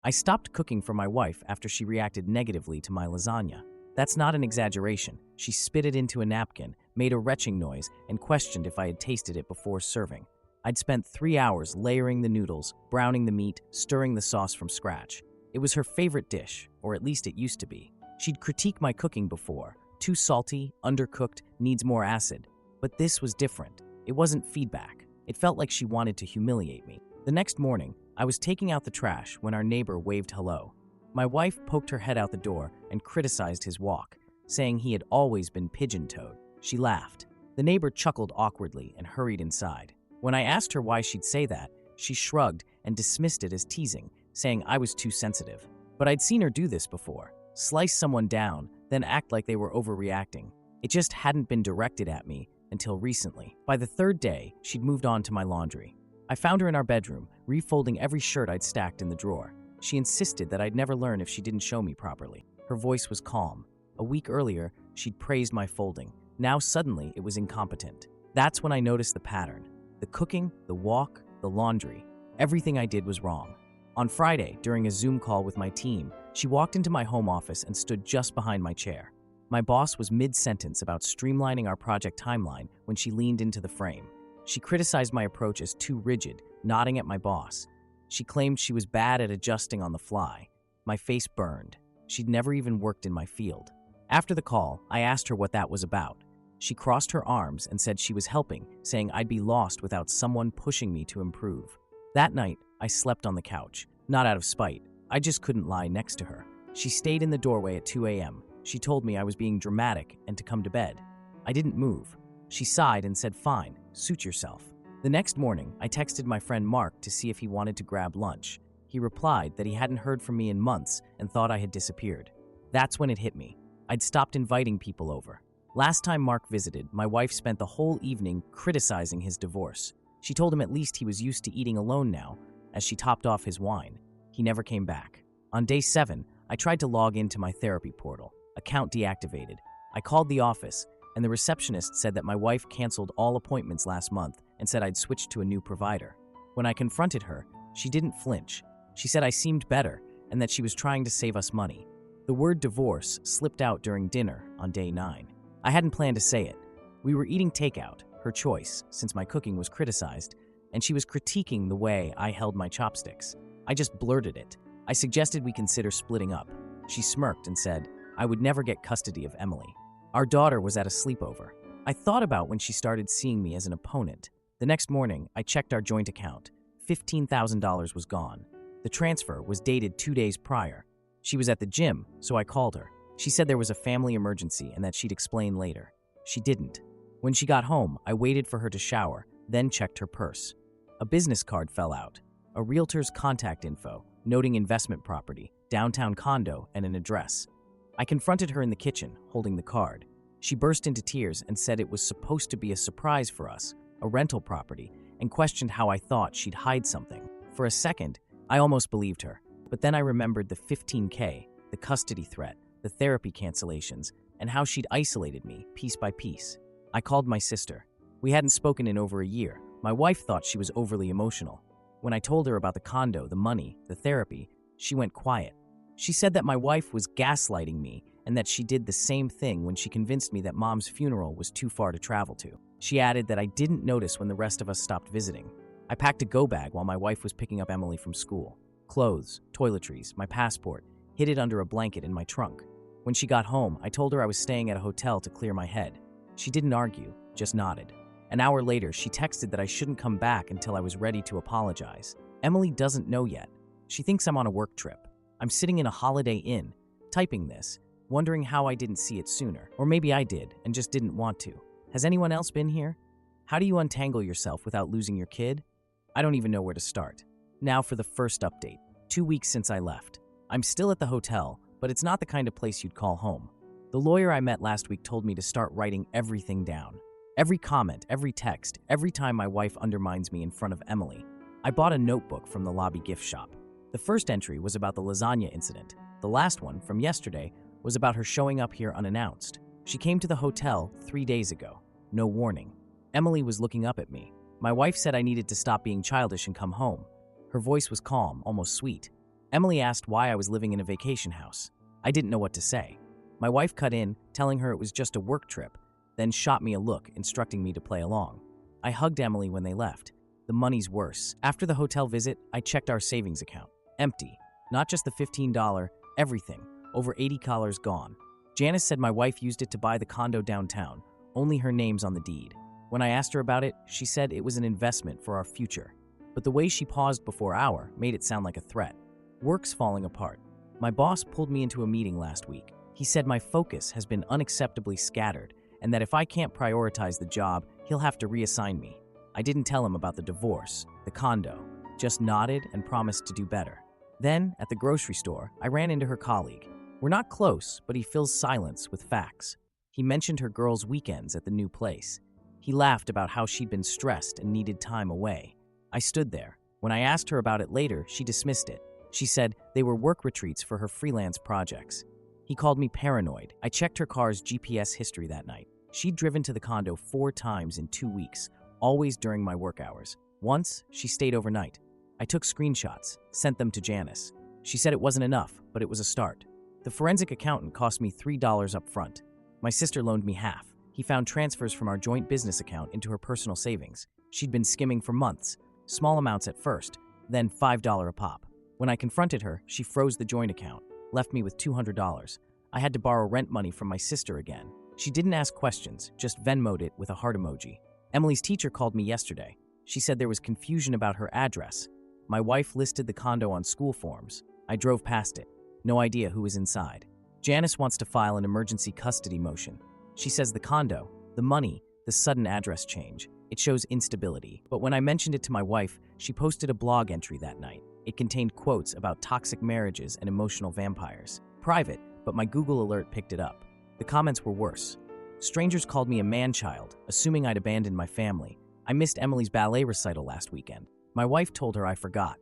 I stopped cooking for my wife after she reacted negatively to my lasagna. That's not an exaggeration. She spit it into a napkin, made a retching noise, and questioned if I had tasted it before serving. I'd spent 3 hours layering the noodles, browning the meat, stirring the sauce from scratch. It was her favorite dish, or at least it used to be. She'd critique my cooking before. Too salty, undercooked, needs more acid. But this was different. It wasn't feedback. It felt like she wanted to humiliate me. The next morning, I was taking out the trash when our neighbor waved hello. My wife poked her head out the door and criticized his walk, saying he had always been pigeon-toed. She laughed. The neighbor chuckled awkwardly and hurried inside. When I asked her why she'd say that, she shrugged and dismissed it as teasing, saying I was too sensitive. But I'd seen her do this before. Slice someone down, then act like they were overreacting. It just hadn't been directed at me until recently. By the third day, she'd moved on to my laundry. I found her in our bedroom, refolding every shirt I'd stacked in the drawer. She insisted that I'd never learn if she didn't show me properly. Her voice was calm. A week earlier, she'd praised my folding. Now suddenly, it was incompetent. That's when I noticed the pattern. The cooking, the walk, the laundry. Everything I did was wrong. On Friday, during a Zoom call with my team, she walked into my home office and stood just behind my chair. My boss was mid-sentence about streamlining our project timeline when she leaned into the frame. She criticized my approach as too rigid, nodding at my boss. She claimed she was bad at adjusting on the fly. My face burned. She'd never even worked in my field. After the call, I asked her what that was about. She crossed her arms and said she was helping, saying I'd be lost without someone pushing me to improve. That night, I slept on the couch, not out of spite. I just couldn't lie next to her. She stayed in the doorway at 2 a.m. She told me I was being dramatic and to come to bed. I didn't move. She sighed and said, "Fine, suit yourself." The next morning, I texted my friend Mark to see if he wanted to grab lunch. He replied that he hadn't heard from me in months and thought I had disappeared. That's when it hit me. I'd stopped inviting people over. Last time Mark visited, my wife spent the whole evening criticizing his divorce. She told him at least he was used to eating alone now, as she topped off his wine. He never came back. On day 7, I tried to log into my therapy portal. Account deactivated. I called the office, and the receptionist said that my wife canceled all appointments last month and said I'd switched to a new provider. When I confronted her, she didn't flinch. She said I seemed better and that she was trying to save us money. The word divorce slipped out during dinner on day 9. I hadn't planned to say it. We were eating takeout, her choice, since my cooking was criticized, and she was critiquing the way I held my chopsticks. I just blurted it. I suggested we consider splitting up. She smirked and said I would never get custody of Emily. Our daughter was at a sleepover. I thought about when she started seeing me as an opponent. The next morning, I checked our joint account. $15,000 was gone. The transfer was dated 2 days prior. She was at the gym, so I called her. She said there was a family emergency and that she'd explain later. She didn't. When she got home, I waited for her to shower, then checked her purse. A business card fell out. A realtor's contact info, noting investment property, downtown condo, and an address. I confronted her in the kitchen, holding the card. She burst into tears and said it was supposed to be a surprise for us, a rental property, and questioned how I thought she'd hide something. For a second, I almost believed her, but then I remembered the $15K, the custody threat, the therapy cancellations, and how she'd isolated me, piece by piece. I called my sister. We hadn't spoken in over a year. My wife thought she was overly emotional. When I told her about the condo, the money, the therapy, she went quiet. She said that my wife was gaslighting me and that she did the same thing when she convinced me that Mom's funeral was too far to travel to. She added that I didn't notice when the rest of us stopped visiting. I packed a go bag while my wife was picking up Emily from school. Clothes, toiletries, my passport, hid it under a blanket in my trunk. When she got home, I told her I was staying at a hotel to clear my head. She didn't argue, just nodded. An hour later, she texted that I shouldn't come back until I was ready to apologize. Emily doesn't know yet. She thinks I'm on a work trip. I'm sitting in a Holiday Inn, typing this, wondering how I didn't see it sooner. Or maybe I did and just didn't want to. Has anyone else been here? How do you untangle yourself without losing your kid? I don't even know where to start. Now for the first update. 2 weeks since I left. I'm still at the hotel, but it's not the kind of place you'd call home. The lawyer I met last week told me to start writing everything down. Every comment, every text, every time my wife undermines me in front of Emily. I bought a notebook from the lobby gift shop. The first entry was about the lasagna incident. The last one, from yesterday, was about her showing up here unannounced. She came to the hotel 3 days ago. No warning. Emily was looking up at me. My wife said I needed to stop being childish and come home. Her voice was calm, almost sweet. Emily asked why I was living in a vacation house. I didn't know what to say. My wife cut in, telling her it was just a work trip, then shot me a look, instructing me to play along. I hugged Emily when they left. The money's worse. After the hotel visit, I checked our savings account. Empty. Not just the $15, everything. Over $80 gone. Janice said my wife used it to buy the condo downtown. Only her name's on the deed. When I asked her about it, she said it was an investment for our future. But the way she paused before "our" made it sound like a threat. Work's falling apart. My boss pulled me into a meeting last week. He said my focus has been unacceptably scattered, and that if I can't prioritize the job, he'll have to reassign me. I didn't tell him about the divorce, the condo, just nodded and promised to do better. Then, at the grocery store, I ran into her colleague. We're not close, but he fills silence with facts. He mentioned her girls' weekends at the new place. He laughed about how she'd been stressed and needed time away. I stood there. When I asked her about it later, she dismissed it. She said they were work retreats for her freelance projects. He called me paranoid. I checked her car's GPS history that night. She'd driven to the condo 4 times in 2 weeks, always during my work hours. Once, she stayed overnight. I took screenshots, sent them to Janice. She said it wasn't enough, but it was a start. The forensic accountant cost me $3 up front. My sister loaned me half. He found transfers from our joint business account into her personal savings. She'd been skimming for months, small amounts at first, then $5 a pop. When I confronted her, she froze the joint account, left me with $200. I had to borrow rent money from my sister again. She didn't ask questions, just Venmo'd it with a heart emoji. Emily's teacher called me yesterday. She said there was confusion about her address. My wife listed the condo on school forms. I drove past it. No idea who was inside. Janice wants to file an emergency custody motion. She says the condo, the money, the sudden address change, it shows instability. But when I mentioned it to my wife, she posted a blog entry that night. It contained quotes about toxic marriages and emotional vampires. Private, but my Google alert picked it up. The comments were worse. Strangers called me a man-child, assuming I'd abandoned my family. I missed Emily's ballet recital last weekend. My wife told her I forgot.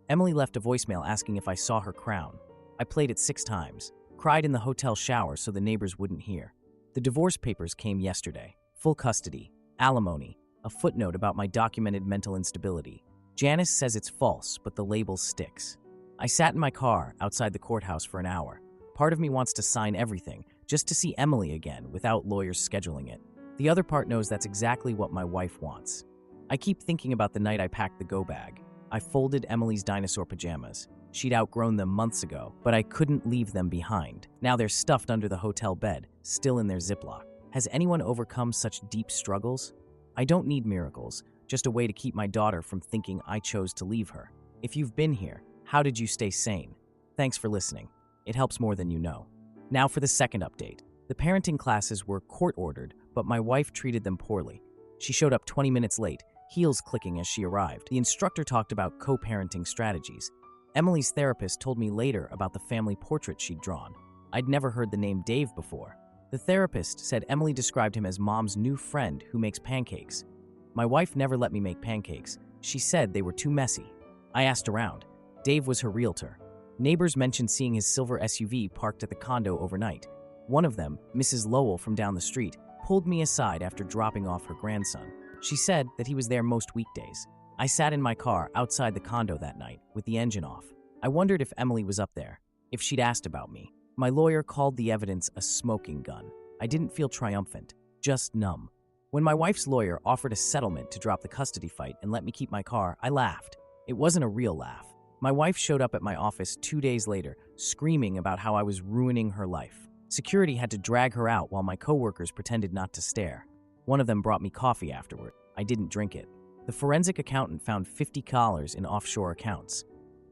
Emily left a voicemail asking if I saw her crown. I played it 6 times. Cried in the hotel shower so the neighbors wouldn't hear. The divorce papers came yesterday. Full custody, alimony, a footnote about my documented mental instability. Janice says it's false, but the label sticks. I sat in my car outside the courthouse for an hour. Part of me wants to sign everything, just to see Emily again without lawyers scheduling it. The other part knows that's exactly what my wife wants. I keep thinking about the night I packed the go bag. I folded Emily's dinosaur pajamas. She'd outgrown them months ago, but I couldn't leave them behind. Now they're stuffed under the hotel bed, still in their Ziploc. Has anyone overcome such deep struggles? I don't need miracles, just a way to keep my daughter from thinking I chose to leave her. If you've been here, how did you stay sane? Thanks for listening. It helps more than you know. Now for the second update. The parenting classes were court-ordered, but my wife treated them poorly. She showed up 20 minutes late, heels clicking as she arrived. The instructor talked about co-parenting strategies. Emily's therapist told me later about the family portrait she'd drawn. I'd never heard the name Dave before. The therapist said Emily described him as mom's new friend who makes pancakes. My wife never let me make pancakes. She said they were too messy. I asked around. Dave was her realtor. Neighbors mentioned seeing his silver SUV parked at the condo overnight. One of them, Mrs. Lowell from down the street, pulled me aside after dropping off her grandson. She said that he was there most weekdays. I sat in my car outside the condo that night with the engine off. I wondered if Emily was up there, if she'd asked about me. My lawyer called the evidence a smoking gun. I didn't feel triumphant, just numb. When my wife's lawyer offered a settlement to drop the custody fight and let me keep my car, I laughed. It wasn't a real laugh. My wife showed up at my office 2 days later, screaming about how I was ruining her life. Security had to drag her out while my coworkers pretended not to stare. One of them brought me coffee afterward. I didn't drink it. The forensic accountant found $50 in offshore accounts.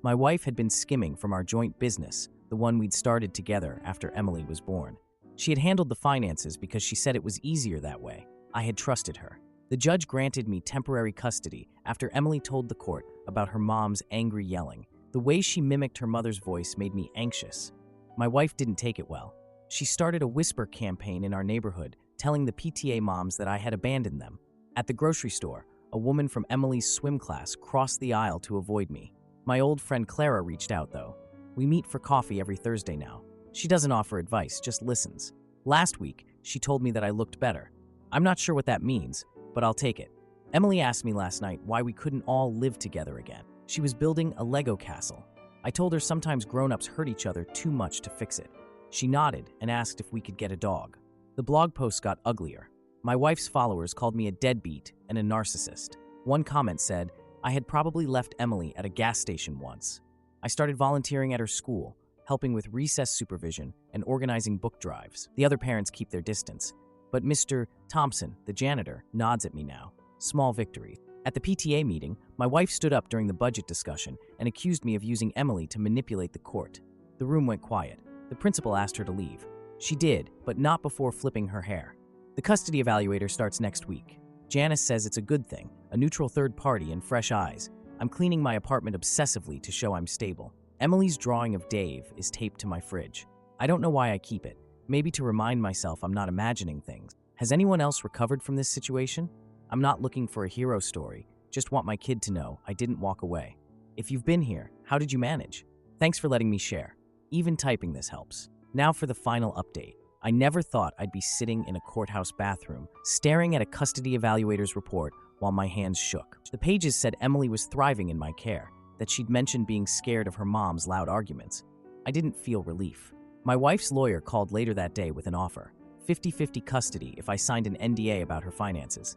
My wife had been skimming from our joint business, the one we'd started together after Emily was born. She had handled the finances because she said it was easier that way. I had trusted her. The judge granted me temporary custody after Emily told the court about her mom's angry yelling. The way she mimicked her mother's voice made me anxious. My wife didn't take it well. She started a whisper campaign in our neighborhood, telling the PTA moms that I had abandoned them. At the grocery store, a woman from Emily's swim class crossed the aisle to avoid me. My old friend Clara reached out, though. We meet for coffee every Thursday now. She doesn't offer advice, just listens. Last week, she told me that I looked better. I'm not sure what that means, but I'll take it. Emily asked me last night why we couldn't all live together again. She was building a Lego castle. I told her sometimes grown-ups hurt each other too much to fix it. She nodded and asked if we could get a dog. The blog post got uglier. My wife's followers called me a deadbeat and a narcissist. One comment said, I had probably left Emily at a gas station once. I started volunteering at her school, helping with recess supervision and organizing book drives. The other parents keep their distance. But Mr. Thompson, the janitor, nods at me now. Small victory. At the PTA meeting, my wife stood up during the budget discussion and accused me of using Emily to manipulate the court. The room went quiet. The principal asked her to leave. She did, but not before flipping her hair. The custody evaluator starts next week. Janice says it's a good thing, a neutral third party and fresh eyes. I'm cleaning my apartment obsessively to show I'm stable. Emily's drawing of Dave is taped to my fridge. I don't know why I keep it. Maybe to remind myself I'm not imagining things. Has anyone else recovered from this situation? I'm not looking for a hero story, just want my kid to know I didn't walk away. If you've been here, how did you manage? Thanks for letting me share. Even typing this helps. Now for the final update. I never thought I'd be sitting in a courthouse bathroom, staring at a custody evaluator's report while my hands shook. The pages said Emily was thriving in my care, that she'd mentioned being scared of her mom's loud arguments. I didn't feel relief. My wife's lawyer called later that day with an offer, 50-50 custody if I signed an NDA about her finances.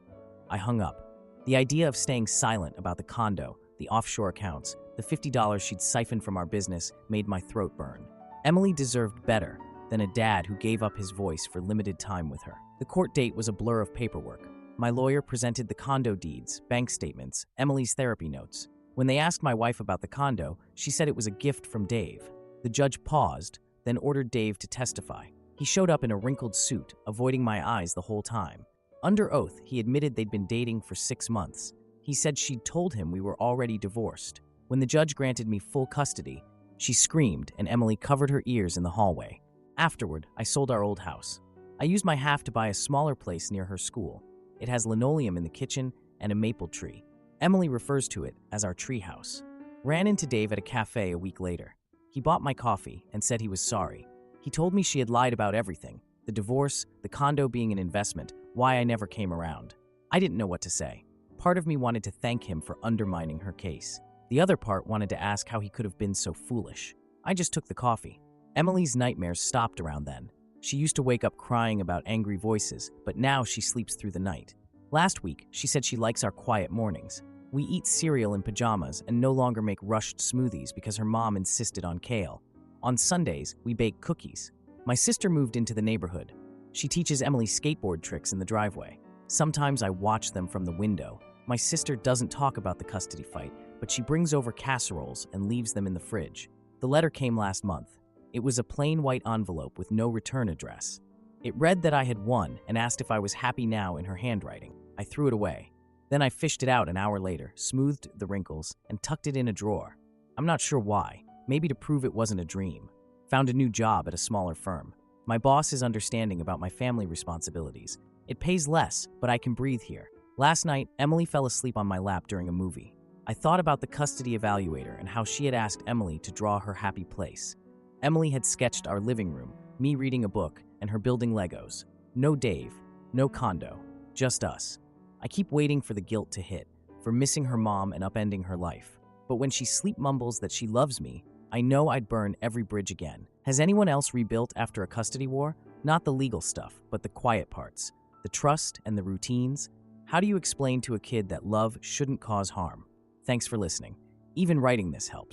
I hung up. The idea of staying silent about the condo, the offshore accounts, the $50 she'd siphoned from our business made my throat burn. Emily deserved better than a dad who gave up his voice for limited time with her. The court date was a blur of paperwork. My lawyer presented the condo deeds, bank statements, Emily's therapy notes. When they asked my wife about the condo, she said it was a gift from Dave. The judge paused, then ordered Dave to testify. He showed up in a wrinkled suit, avoiding my eyes the whole time. Under oath, he admitted they'd been dating for 6 months. He said she'd told him we were already divorced. When the judge granted me full custody, she screamed and Emily covered her ears in the hallway. Afterward, I sold our old house. I used my half to buy a smaller place near her school. It has linoleum in the kitchen and a maple tree. Emily refers to it as our tree house. Ran into Dave at a cafe a week later. He bought my coffee and said he was sorry. He told me she had lied about everything, the divorce, the condo being an investment, why I never came around. I didn't know what to say. Part of me wanted to thank him for undermining her case. The other part wanted to ask how he could have been so foolish. I just took the coffee. Emily's nightmares stopped around then. She used to wake up crying about angry voices, but now she sleeps through the night. Last week, she said she likes our quiet mornings. We eat cereal in pajamas and no longer make rushed smoothies because her mom insisted on kale. On Sundays, we bake cookies. My sister moved into the neighborhood. She teaches Emily skateboard tricks in the driveway. Sometimes I watch them from the window. My sister doesn't talk about the custody fight, but she brings over casseroles and leaves them in the fridge. The letter came last month. It was a plain white envelope with no return address. It read that I had won and asked if I was happy now in her handwriting. I threw it away. Then I fished it out an hour later, smoothed the wrinkles, and tucked it in a drawer. I'm not sure why. Maybe to prove it wasn't a dream. Found a new job at a smaller firm. My boss is understanding about my family responsibilities. It pays less, but I can breathe here. Last night, Emily fell asleep on my lap during a movie. I thought about the custody evaluator and how she had asked Emily to draw her happy place. Emily had sketched our living room, me reading a book, and her building Legos. No Dave, no condo, just us. I keep waiting for the guilt to hit, for missing her mom and upending her life. But when she sleep mumbles that she loves me, I know I'd burn every bridge again. Has anyone else rebuilt after a custody war? Not the legal stuff, but the quiet parts, the trust and the routines. How do you explain to a kid that love shouldn't cause harm? Thanks for listening. Even writing this helps.